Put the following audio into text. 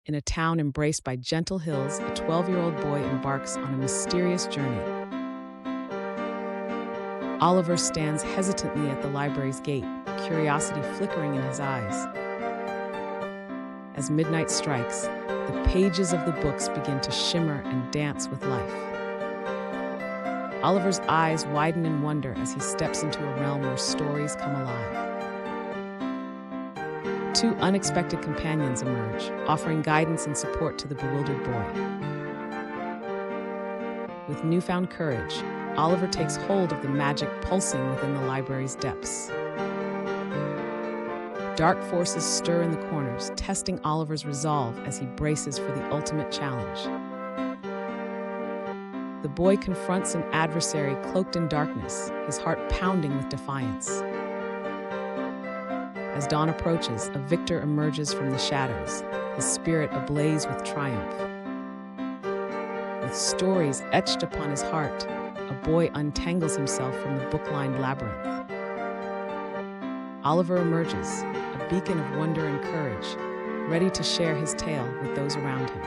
In a town embraced by gentle hills, a 12-year-old boy embarks on a mysterious journey. Oliver stands hesitantly at the library's gate, curiosity flickering in his eyes. As midnight strikes, the pages of the books begin to shimmer and dance with life. Oliver's eyes widen in wonder as he steps into a realm where stories come alive. Two unexpected companions emerge, offering guidance and support to the bewildered boy. With newfound courage, Oliver takes hold of the magic pulsing within the library's depths. Dark forces stir in the corners, testing Oliver's resolve as he braces for the ultimate challenge. The boy confronts an adversary cloaked in darkness, his heart pounding with defiance. As dawn approaches, a victor emerges from the shadows, his spirit ablaze with triumph. With stories etched upon his heart, a boy untangles himself from the book-lined labyrinth. Oliver emerges, a beacon of wonder and courage, ready to share his tale with those around him.